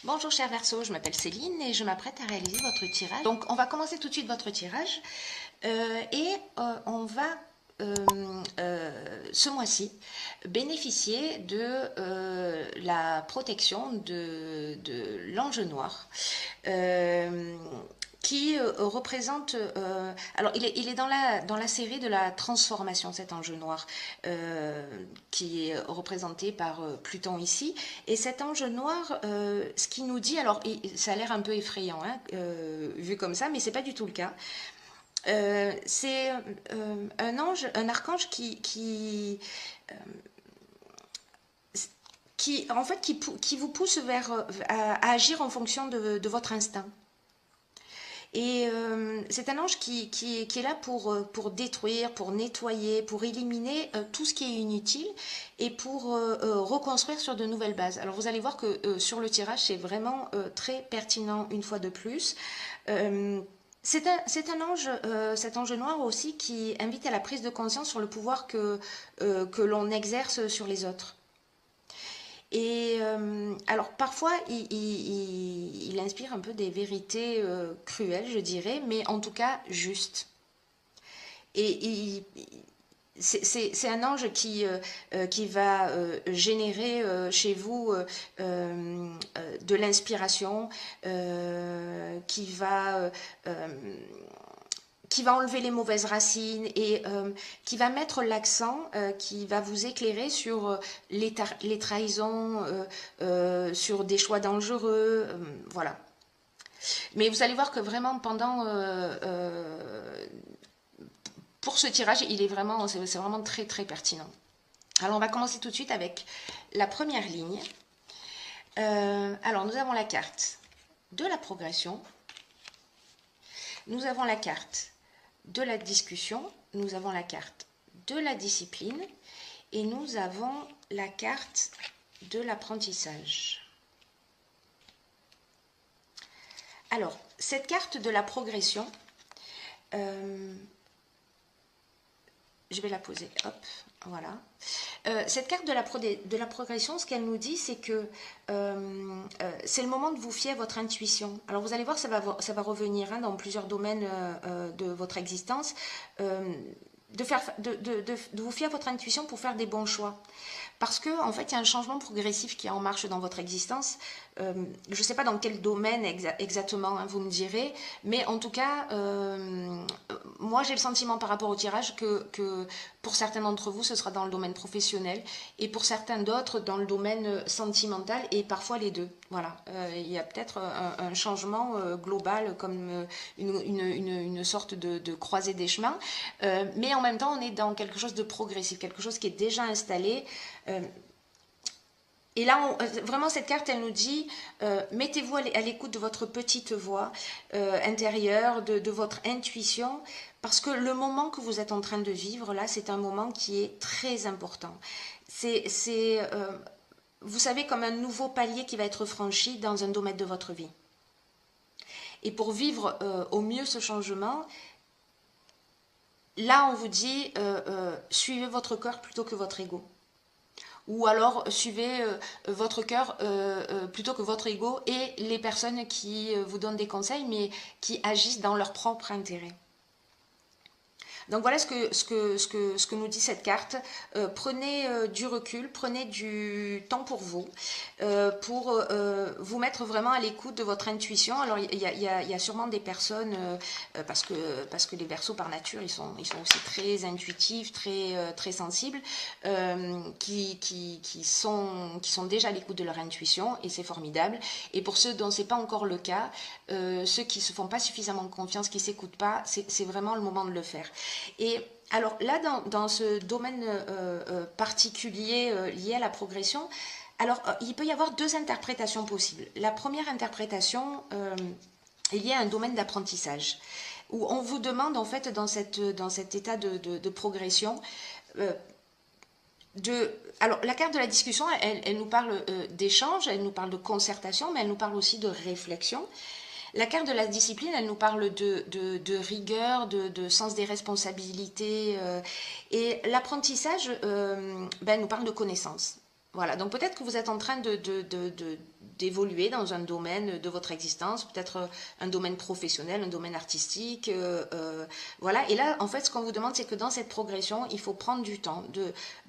Bonjour cher Verseau, je m'appelle Céline et je m'apprête à réaliser votre tirage. Donc on va commencer tout de suite votre tirage on va ce mois-ci bénéficier de la protection de l'ange noir qui représente... alors, il est dans la série de la transformation, cet ange noir, qui est représenté par Pluton ici. Et cet ange noir, ce qu'il nous dit, alors ça a l'air un peu effrayant, hein, vu comme ça, mais c'est pas du tout le cas. C'est un ange, un archange en fait, qui vous pousse à agir en fonction de votre instinct. Et c'est un ange qui est là pour détruire, pour nettoyer, pour éliminer tout ce qui est inutile et pour reconstruire sur de nouvelles bases. Alors vous allez voir que sur le tirage, c'est vraiment très pertinent une fois de plus. C'est un ange, cet ange noir aussi qui invite à la prise de conscience sur le pouvoir que l'on exerce sur les autres. Et alors parfois il inspire un peu des vérités cruelles, je dirais, mais en tout cas justes. Et c'est un ange qui va générer chez vous de l'inspiration, qui va enlever les mauvaises racines et qui va mettre l'accent, qui va vous éclairer sur les trahisons, sur des choix dangereux, voilà. Mais vous allez voir que vraiment pour ce tirage, c'est vraiment très très pertinent. Alors on va commencer tout de suite avec la première ligne. Alors nous avons la carte de la progression, nous avons la carte de la discussion, nous avons la carte de la discipline et nous avons la carte de l'apprentissage. Alors, cette carte de la progression, je vais la poser, hop, voilà. Cette carte de la progression, ce qu'elle nous dit, c'est que c'est le moment de vous fier à votre intuition. Alors vous allez voir, ça va revenir hein, dans plusieurs domaines de votre existence. De vous fier à votre intuition pour faire des bons choix. Parce que en fait, il y a un changement progressif qui est en marche dans votre existence. Je ne sais pas dans quel domaine exactement, hein, vous me direz, mais en tout cas, moi j'ai le sentiment par rapport au tirage que pour certains d'entre vous, ce sera dans le domaine professionnel et pour certains d'autres dans le domaine sentimental et parfois les deux. Voilà, il y a peut-être un changement global comme une sorte de croisée des chemins, mais en même temps, on est dans quelque chose de progressif, quelque chose qui est déjà installé. Et là, vraiment, cette carte, elle nous dit, mettez-vous à l'écoute de votre petite voix intérieure, de votre intuition, parce que le moment que vous êtes en train de vivre, là, c'est un moment qui est très important. Vous savez, comme un nouveau palier qui va être franchi dans un domaine de votre vie. Et pour vivre au mieux ce changement, là, on vous dit, suivez votre cœur plutôt que votre ego. Ou alors suivez votre cœur plutôt que votre ego et les personnes qui vous donnent des conseils, mais qui agissent dans leur propre intérêt. Donc voilà ce que nous dit cette carte. Prenez du recul, prenez du temps pour vous mettre vraiment à l'écoute de votre intuition. Alors il y a sûrement des personnes, parce que les Verseaux par nature, ils sont aussi très intuitifs, très sensibles, qui sont déjà à l'écoute de leur intuition et c'est formidable. Et pour ceux dont c'est pas encore le cas, ceux qui se font pas suffisamment confiance, qui s'écoutent pas, c'est vraiment le moment de le faire. Et alors là, dans ce domaine particulier lié à la progression, alors il peut y avoir deux interprétations possibles. La première interprétation est liée à un domaine d'apprentissage, où on vous demande en fait dans cet état de progression alors la carte de la discussion, elle nous parle d'échange, elle nous parle de concertation, mais elle nous parle aussi de réflexion. La carte de la discipline, elle nous parle de rigueur, de sens des responsabilités. Et l'apprentissage, nous parle de connaissance. Voilà, donc peut-être que vous êtes en train d'évoluer dans un domaine de votre existence, peut-être un domaine professionnel, un domaine artistique, voilà. Et là, en fait, ce qu'on vous demande, c'est que dans cette progression, il faut prendre du temps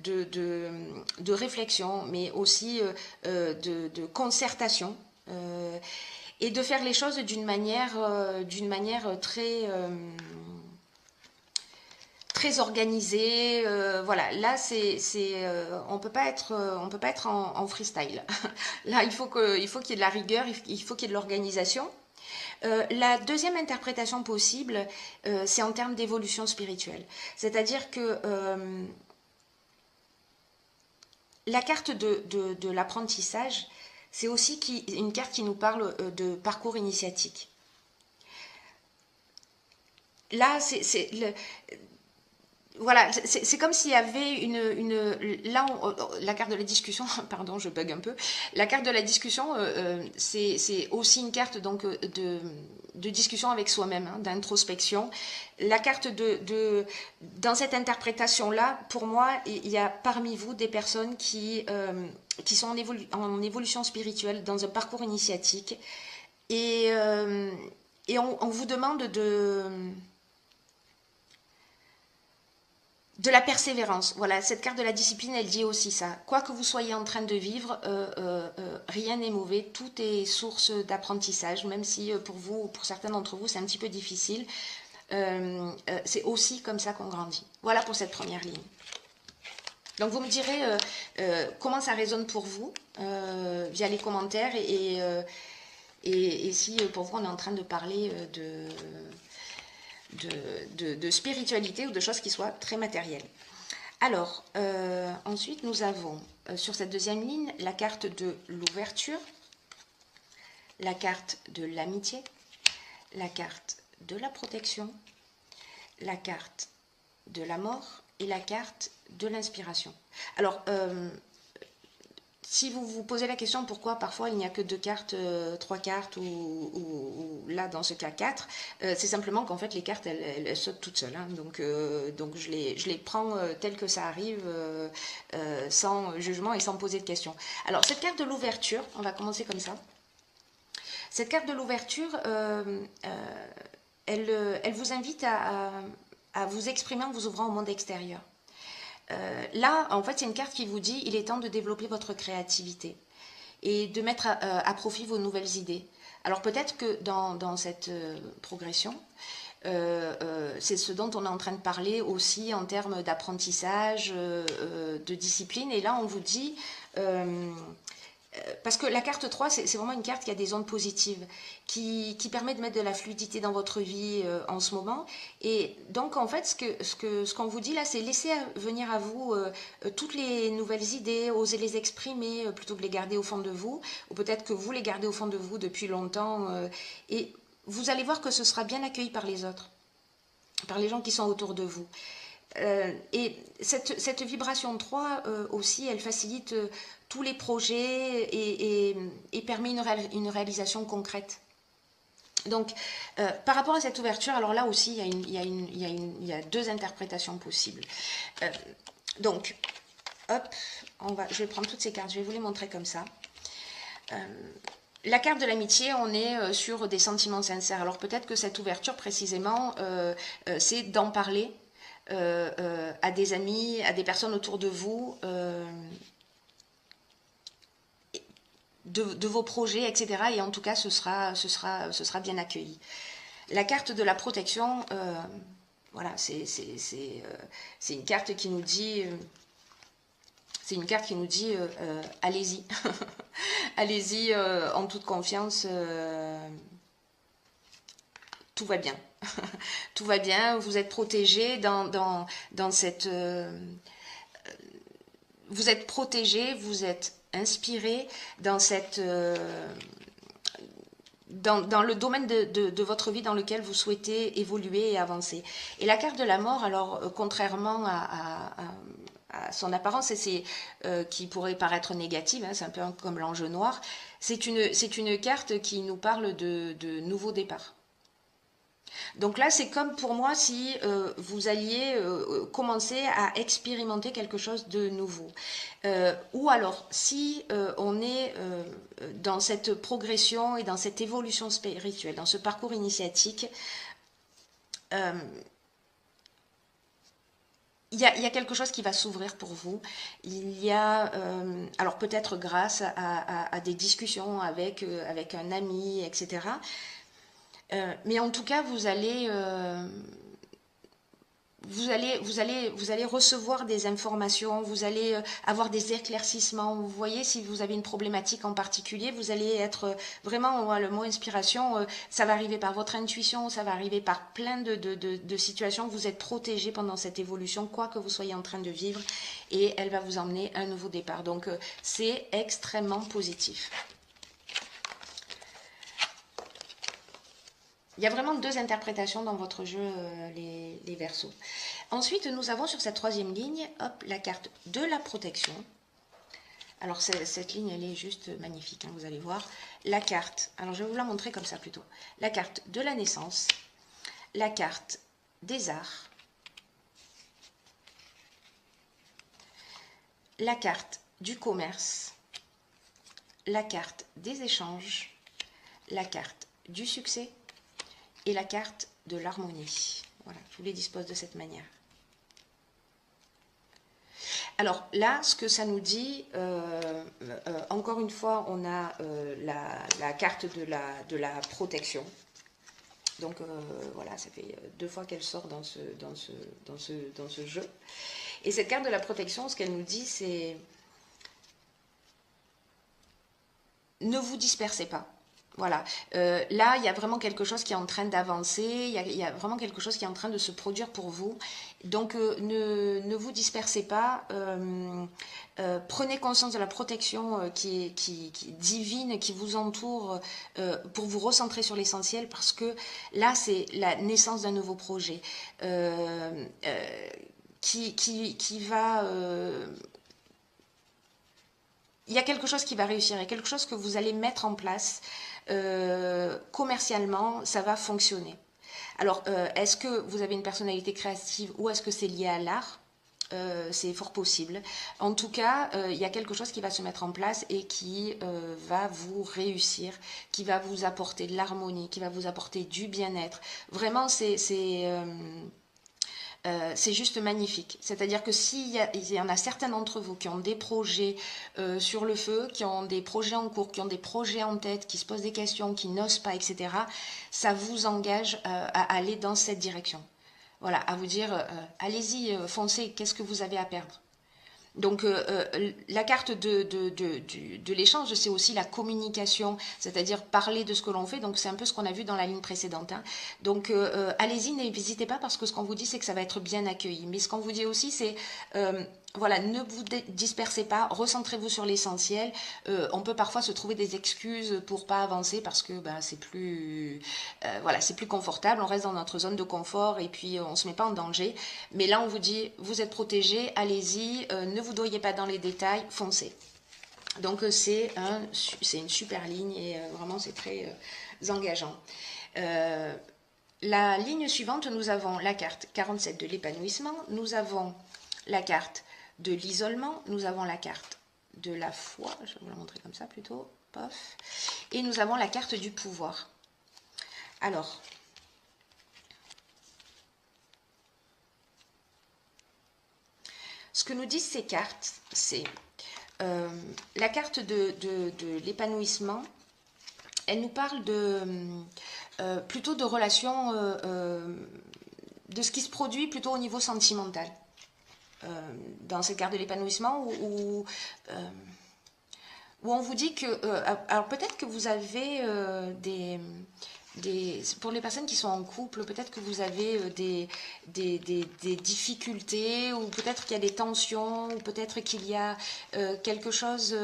de réflexion, mais aussi de concertation, et de faire les choses d'une manière très organisé. Voilà, là on peut pas être en freestyle. Là, il faut qu'il y ait de la rigueur, il faut qu'il y ait de l'organisation. La deuxième interprétation possible, c'est en termes d'évolution spirituelle. C'est-à-dire que la carte de l'apprentissage, c'est aussi une carte qui nous parle de parcours initiatique. Là, voilà, c'est comme s'il y avait là, la carte de la discussion, pardon, je bug un peu. La carte de la discussion, c'est aussi une carte donc de discussion avec soi-même, hein, d'introspection. La carte dans cette interprétation-là, pour moi, il y a parmi vous des personnes qui sont en évolution spirituelle, dans un parcours initiatique, et, on vous demande de la persévérance. Voilà, cette carte de la discipline, elle dit aussi ça. Quoi que vous soyez en train de vivre, rien n'est mauvais. Tout est source d'apprentissage, même si pour certains d'entre vous, c'est un petit peu difficile. C'est aussi comme ça qu'on grandit. Voilà pour cette première ligne. Donc vous me direz comment ça résonne pour vous via les commentaires et si pour vous on est en train de parler de spiritualité ou de choses qui soient très matérielles. Alors, ensuite, nous avons sur cette deuxième ligne la carte de l'ouverture, la carte de l'amitié, la carte de la protection, la carte de la mort et la carte de l'inspiration. Alors, si vous vous posez la question pourquoi parfois il n'y a que 2 cartes, 3 cartes ou là dans ce cas 4, c'est simplement qu'en fait les cartes elles sautent toutes seules, hein, donc je les prends telles que ça arrive, sans jugement et sans poser de questions. Alors cette carte de l'ouverture, on va commencer comme ça. Cette carte de l'ouverture, elle vous invite à vous exprimer en vous ouvrant au monde extérieur. Là, en fait, c'est une carte qui vous dit il est temps de développer votre créativité et de mettre à profit vos nouvelles idées. Alors peut-être que dans cette progression, c'est ce dont on est en train de parler aussi en termes d'apprentissage, de discipline. Et là, on vous dit... parce que la carte 3, c'est vraiment une carte qui a des ondes positives, qui permet de mettre de la fluidité dans votre vie en ce moment. Et donc, en fait, ce qu'on vous dit là, c'est laisser venir à vous toutes les nouvelles idées, oser les exprimer plutôt que de les garder au fond de vous, ou peut-être que vous les gardez au fond de vous depuis longtemps. Et vous allez voir que ce sera bien accueilli par les autres, par les gens qui sont autour de vous. Et cette vibration 3 aussi, elle facilite tous les projets et permet une réalisation concrète. Donc, par rapport à cette ouverture, alors là aussi, il y a 2 interprétations possibles. Donc, hop, je vais prendre toutes ces cartes, je vais vous les montrer comme ça. La carte de l'amitié, on est sur des sentiments sincères. Alors peut-être que cette ouverture, précisément, c'est d'en parler à des amis, à des personnes autour de vous, de vos projets, etc. Et en tout cas, ce sera bien accueilli. La carte de la protection, voilà, c'est une carte qui nous dit... allez-y, allez-y en toute confiance, tout va bien. Tout va bien, vous êtes protégé dans cette... vous êtes protégé, vous êtes inspiré dans cette... dans le domaine de votre vie dans lequel vous souhaitez évoluer et avancer. Et la carte de la mort, alors contrairement à son apparence, qui pourrait paraître négative, hein, c'est un peu comme l'ange noir, c'est une carte qui nous parle de nouveau départ. Donc là, c'est comme pour moi si vous alliez commencer à expérimenter quelque chose de nouveau. Ou alors, si on est dans cette progression et dans cette évolution spirituelle, dans ce parcours initiatique, euh, il y a quelque chose qui va s'ouvrir pour vous. Il y a, alors peut-être grâce à des discussions avec un ami, etc. Mais en tout cas, vous allez recevoir des informations, vous allez avoir des éclaircissements. Vous voyez, si vous avez une problématique en particulier, vous allez être vraiment, le mot inspiration, ça va arriver par votre intuition, ça va arriver par plein de situations. Vous êtes protégé pendant cette évolution, quoi que vous soyez en train de vivre, et elle va vous emmener à un nouveau départ. Donc, c'est extrêmement positif. Il y a vraiment deux interprétations dans votre jeu, les Verseaux. Ensuite, nous avons sur cette troisième ligne, hop, la carte de la protection. Alors, cette ligne, elle est juste magnifique, hein, vous allez voir. La carte, alors je vais vous la montrer comme ça plutôt. La carte de la naissance, la carte des arts, la carte du commerce, la carte des échanges, la carte du succès et la carte de l'harmonie. Voilà, je vous les dispose de cette manière. Alors là, ce que ça nous dit, encore une fois, on a la carte de la protection. Donc voilà, ça fait deux fois qu'elle sort dans ce jeu. Et cette carte de la protection, ce qu'elle nous dit, c'est ne vous dispersez pas. Voilà, là il y a vraiment quelque chose qui est en train d'avancer, il y a vraiment quelque chose qui est en train de se produire pour vous. Donc ne vous dispersez pas, prenez conscience de la protection qui est divine, qui vous entoure pour vous recentrer sur l'essentiel, parce que là c'est la naissance d'un nouveau projet qui va... il y a quelque chose qui va réussir, il y a quelque chose que vous allez mettre en place commercialement, ça va fonctionner. Alors, est-ce que vous avez une personnalité créative ou est-ce que c'est lié à l'art? C'est fort possible. En tout cas, il y a quelque chose qui va se mettre en place et qui va vous réussir, qui va vous apporter de l'harmonie, qui va vous apporter du bien-être. Vraiment, c'est juste magnifique. C'est-à-dire que il y en a certains d'entre vous qui ont des projets sur le feu, qui ont des projets en cours, qui ont des projets en tête, qui se posent des questions, qui n'osent pas, etc., ça vous engage à aller dans cette direction. Voilà, à vous dire, allez-y, foncez, qu'est-ce que vous avez à perdre? Donc la carte de l'échange, c'est aussi la communication, c'est-à-dire parler de ce que l'on fait. Donc c'est un peu ce qu'on a vu dans la ligne précédente, hein. Donc allez-y, n'hésitez pas, parce que ce qu'on vous dit, c'est que ça va être bien accueilli. Mais ce qu'on vous dit aussi, c'est voilà, ne vous dispersez pas, recentrez-vous sur l'essentiel. On peut parfois se trouver des excuses pour pas avancer parce que c'est plus voilà, c'est plus confortable, on reste dans notre zone de confort et puis on se met pas en danger. Mais là, on vous dit, vous êtes protégés, allez-y, ne vous noyez pas dans les détails, foncez. Donc c'est une super ligne et vraiment c'est très engageant. La ligne suivante, nous avons la carte 47 de l'épanouissement, nous avons la carte de l'isolement, nous avons la carte de la foi, je vais vous la montrer comme ça plutôt, pof, et nous avons la carte du pouvoir. Alors, ce que nous disent ces cartes, c'est la carte de l'épanouissement, elle nous parle plutôt de relations, de ce qui se produit plutôt au niveau sentimental. Dans cette carte de l'épanouissement où on vous dit que... alors peut-être que vous avez pour les personnes qui sont en couple, peut-être que vous avez des difficultés, ou peut-être qu'il y a des tensions, ou peut-être qu'il y a quelque chose,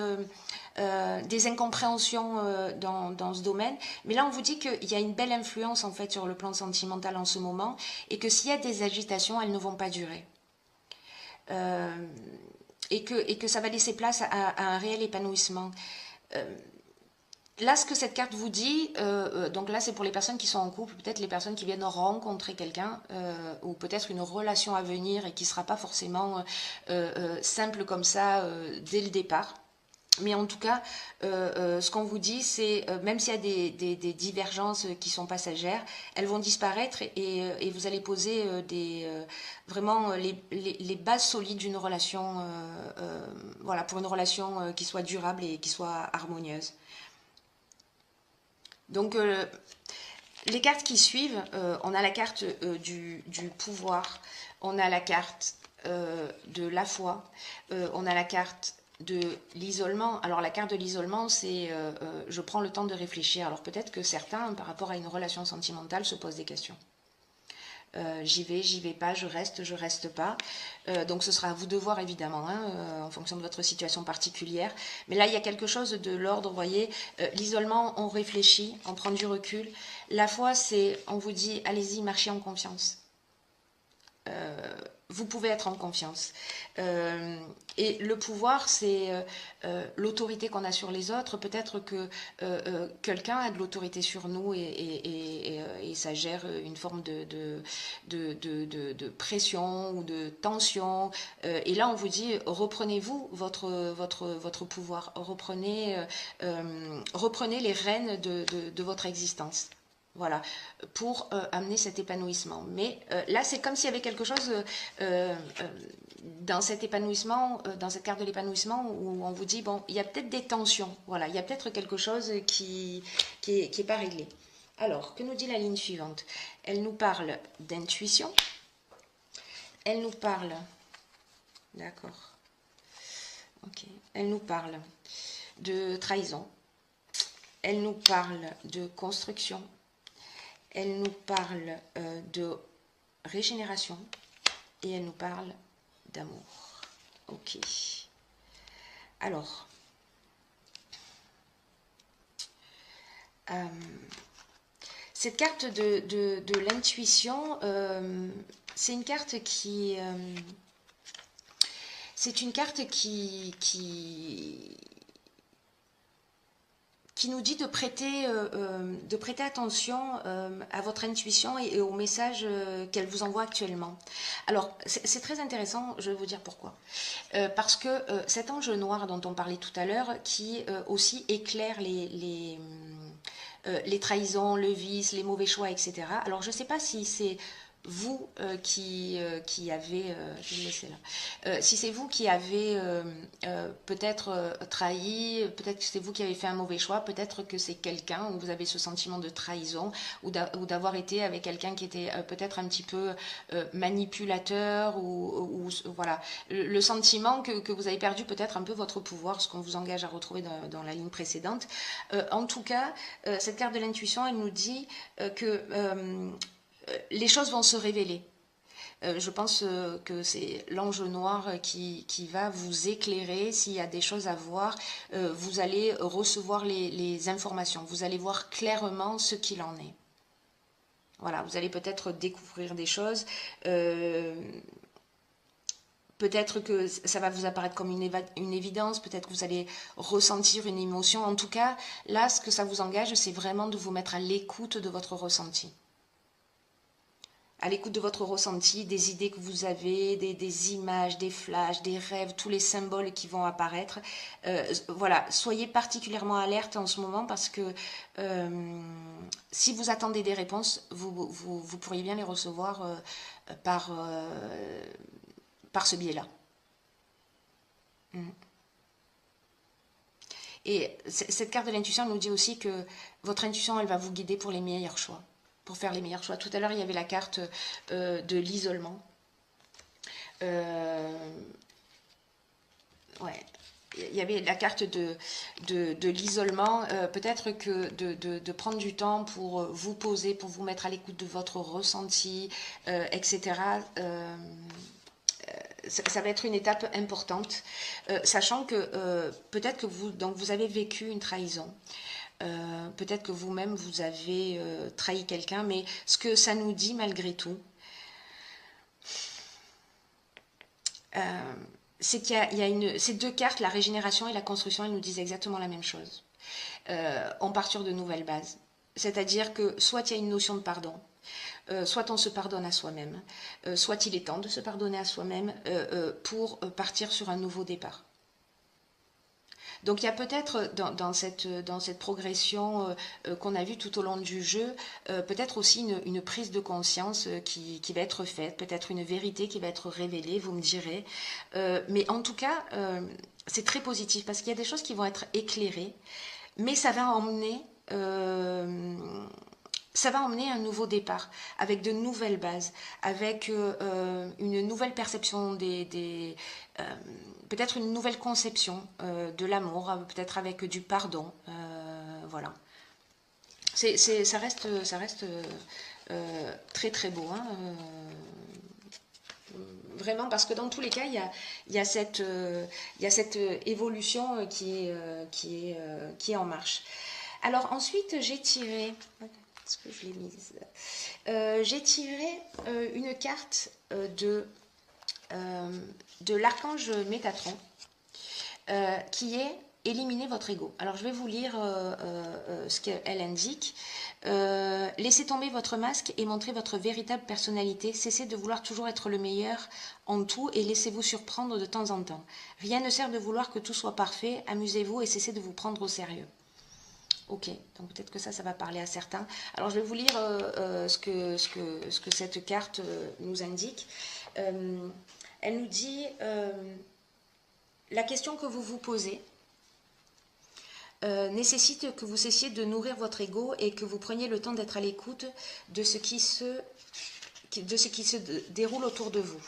des incompréhensions dans ce domaine. Mais là, on vous dit qu'il y a une belle influence en fait sur le plan sentimental en ce moment, et que s'il y a des agitations, elles ne vont pas durer. Et que ça va laisser place à un réel épanouissement. Là, ce que cette carte vous dit, donc là, c'est pour les personnes qui sont en couple, peut-être les personnes qui viennent rencontrer quelqu'un, ou peut-être une relation à venir et qui ne sera pas forcément simple comme ça dès le départ. Mais en tout cas, ce qu'on vous dit, c'est même s'il y a des divergences qui sont passagères, elles vont disparaître et vous allez poser vraiment les bases solides d'une relation, voilà, pour une relation qui soit durable et qui soit harmonieuse. Donc, les cartes qui suivent, on a la carte du pouvoir, on a la carte de la foi, on a la carte de l'isolement. Alors la carte de l'isolement, c'est je prends le temps de réfléchir. Alors peut-être que certains, par rapport à une relation sentimentale, se posent des questions. J'y vais pas, je reste pas. Donc ce sera à vous de voir évidemment, hein, en fonction de votre situation particulière. Mais là, il y a quelque chose de l'ordre, vous voyez. L'isolement, on réfléchit, on prend du recul. La foi, c'est, on vous dit, allez-y, marchez en confiance. Vous pouvez être en confiance. Et le pouvoir, c'est l'autorité qu'on a sur les autres. Peut-être que quelqu'un a de l'autorité sur nous et ça gère une forme de pression ou de tension. Et là, on vous dit, reprenez-vous votre pouvoir. Reprenez les rênes de votre existence. Voilà, pour amener cet épanouissement. Mais là, c'est comme s'il y avait quelque chose dans cet épanouissement, dans cette carte de l'épanouissement, où on vous dit, bon, il y a peut-être des tensions, voilà, il y a peut-être quelque chose qui est pas réglé. Alors, que nous dit la ligne suivante? Elle nous parle d'intuition, elle nous parle, d'accord, ok, elle nous parle de trahison, elle nous parle de construction, elle nous parle de régénération et elle nous parle d'amour. Ok. Alors, cette carte de l'intuition, c'est une carte qui... c'est une carte qui nous dit de prêter attention à votre intuition et aux messages qu'elle vous envoie actuellement. Alors, c'est très intéressant, je vais vous dire pourquoi. Parce que cet ange noir dont on parlait tout à l'heure, qui aussi éclaire les trahisons, le vice, les mauvais choix, etc. Alors, je ne sais pas si c'est vous qui avez, je vais le laisser là, si c'est vous qui avez peut-être trahi, peut-être que c'est vous qui avez fait un mauvais choix, peut-être que c'est quelqu'un où vous avez ce sentiment de trahison ou d'avoir été avec quelqu'un qui était peut-être un petit peu manipulateur ou voilà, le sentiment que vous avez perdu peut-être un peu votre pouvoir, ce qu'on vous engage à retrouver dans la ligne précédente. En tout cas, cette carte de l'intuition, elle nous dit que les choses vont se révéler. Je pense que c'est l'ange noir qui va vous éclairer. S'il y a des choses à voir, vous allez recevoir les informations. Vous allez voir clairement ce qu'il en est. Voilà, vous allez peut-être découvrir des choses. Peut-être que ça va vous apparaître comme une évidence, peut-être que vous allez ressentir une émotion. En tout cas, là, ce que ça vous engage, c'est vraiment de vous mettre à l'écoute de votre ressenti. À l'écoute de votre ressenti, des idées que vous avez, des images, des flashs, des rêves, tous les symboles qui vont apparaître. Voilà, soyez particulièrement alerte en ce moment parce que si vous attendez des réponses, vous pourriez bien les recevoir par ce biais-là. Et cette carte de l'intuition nous dit aussi que votre intuition, elle va vous guider pour les meilleurs choix, pour faire les meilleurs choix. Tout à l'heure, il y avait la carte de l'isolement. Ouais. Il y avait la carte de l'isolement. Peut-être que de prendre du temps pour vous poser, pour vous mettre à l'écoute de votre ressenti, etc. Ça va être une étape importante, sachant que peut-être que vous avez vécu une trahison. Peut-être que vous-même vous avez trahi quelqu'un, mais ce que ça nous dit malgré tout, c'est qu'il y a ces deux cartes, la régénération et la construction, elles nous disent exactement la même chose. on part sur de nouvelles bases. C'est-à-dire que soit il y a une notion de pardon, soit on se pardonne à soi-même, soit il est temps de se pardonner à soi-même pour partir sur un nouveau départ. Donc il y a peut-être dans cette progression qu'on a vue tout au long du jeu, peut-être aussi une prise de conscience qui va être faite, peut-être une vérité qui va être révélée, vous me direz. Mais en tout cas, c'est très positif parce qu'il y a des choses qui vont être éclairées, mais ça va emmener un nouveau départ, avec de nouvelles bases, avec une nouvelle perception peut-être une nouvelle conception de l'amour, peut-être avec du pardon. Voilà. Ça reste très très beau. Hein, vraiment, parce que dans tous les cas, il y a cette évolution qui est en marche. Alors ensuite, j'ai tiré... Est-ce que je l'ai mise j'ai tiré une carte de l'archange Métatron qui est éliminer votre ego. Alors je vais vous lire ce qu'elle indique. Laissez tomber votre masque et montrez votre véritable personnalité. Cessez de vouloir toujours être le meilleur en tout et laissez-vous surprendre de temps en temps. Rien ne sert de vouloir que tout soit parfait. Amusez-vous et cessez de vous prendre au sérieux. Ok, donc peut-être que ça va parler à certains. Alors je vais vous lire ce que cette carte nous indique. Elle nous dit la question que vous vous posez nécessite que vous cessiez de nourrir votre ego et que vous preniez le temps d'être à l'écoute de ce qui se déroule autour de vous.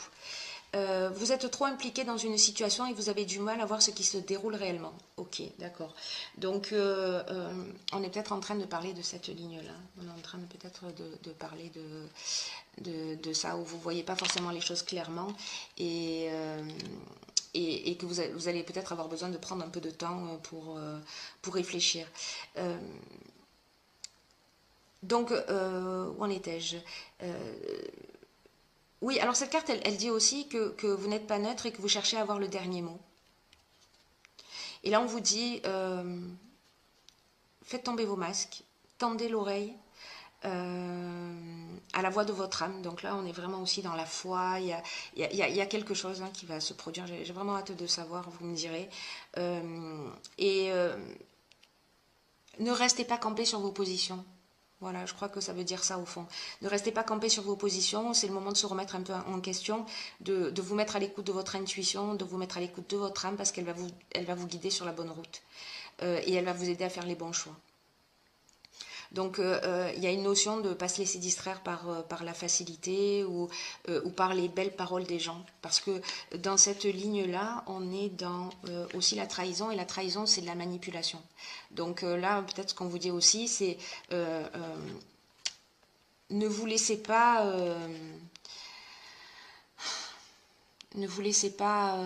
Vous êtes trop impliqué dans une situation et vous avez du mal à voir ce qui se déroule réellement. Ok, d'accord. Donc, on est peut-être en train de parler de cette ligne-là. On est en train peut-être de parler de ça, où vous ne voyez pas forcément les choses clairement et que vous allez peut-être avoir besoin de prendre un peu de temps pour réfléchir. Donc, où en étais-je Oui, alors cette carte, elle dit aussi que vous n'êtes pas neutre et que vous cherchez à avoir le dernier mot. Et là, on vous dit, faites tomber vos masques, tendez l'oreille à la voix de votre âme. Donc là, on est vraiment aussi dans la foi. Il y a quelque chose qui va se produire. J'ai vraiment hâte de savoir, vous me direz. Ne restez pas campé sur vos positions. Voilà, je crois que ça veut dire ça au fond. Ne restez pas campé sur vos positions, c'est le moment de se remettre un peu en question, de vous mettre à l'écoute de votre intuition, de vous mettre à l'écoute de votre âme parce qu'elle va vous guider sur la bonne route et elle va vous aider à faire les bons choix. Donc il y a une notion de ne pas se laisser distraire par la facilité ou par les belles paroles des gens. Parce que dans cette ligne-là, on est dans aussi la trahison, et la trahison, c'est de la manipulation. Donc là, peut-être ce qu'on vous dit aussi, c'est ne vous laissez pas... ne vous laissez pas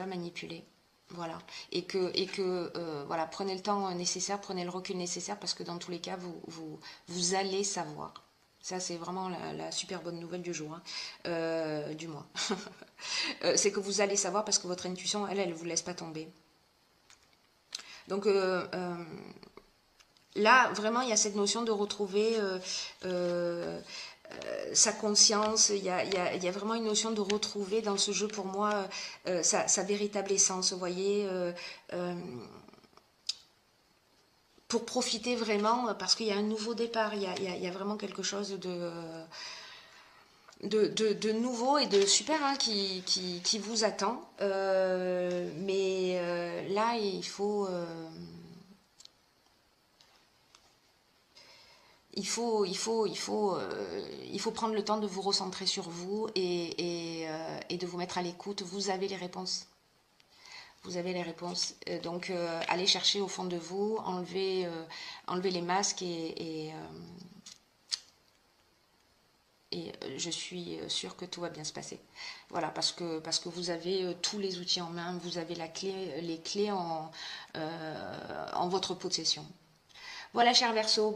manipuler. Voilà. Et que voilà, prenez le temps nécessaire, prenez le recul nécessaire parce que dans tous les cas, vous allez savoir. Ça, c'est vraiment la super bonne nouvelle du jour, du mois. C'est que vous allez savoir parce que votre intuition, elle ne vous laisse pas tomber. Donc là, vraiment, il y a cette notion de retrouver sa conscience, il y a vraiment une notion de retrouver dans ce jeu pour moi sa véritable essence, vous voyez, pour profiter vraiment, parce qu'il y a un nouveau départ, il y a vraiment quelque chose de nouveau et de super qui vous attend, mais là il faut... Il faut prendre le temps de vous recentrer sur vous et de vous mettre à l'écoute. Vous avez les réponses. Vous avez les réponses. Donc, allez chercher au fond de vous, enlevez les masques et je suis sûre que tout va bien se passer. Voilà, parce que vous avez tous les outils en main, vous avez les clés en votre possession. Voilà, cher Verseau.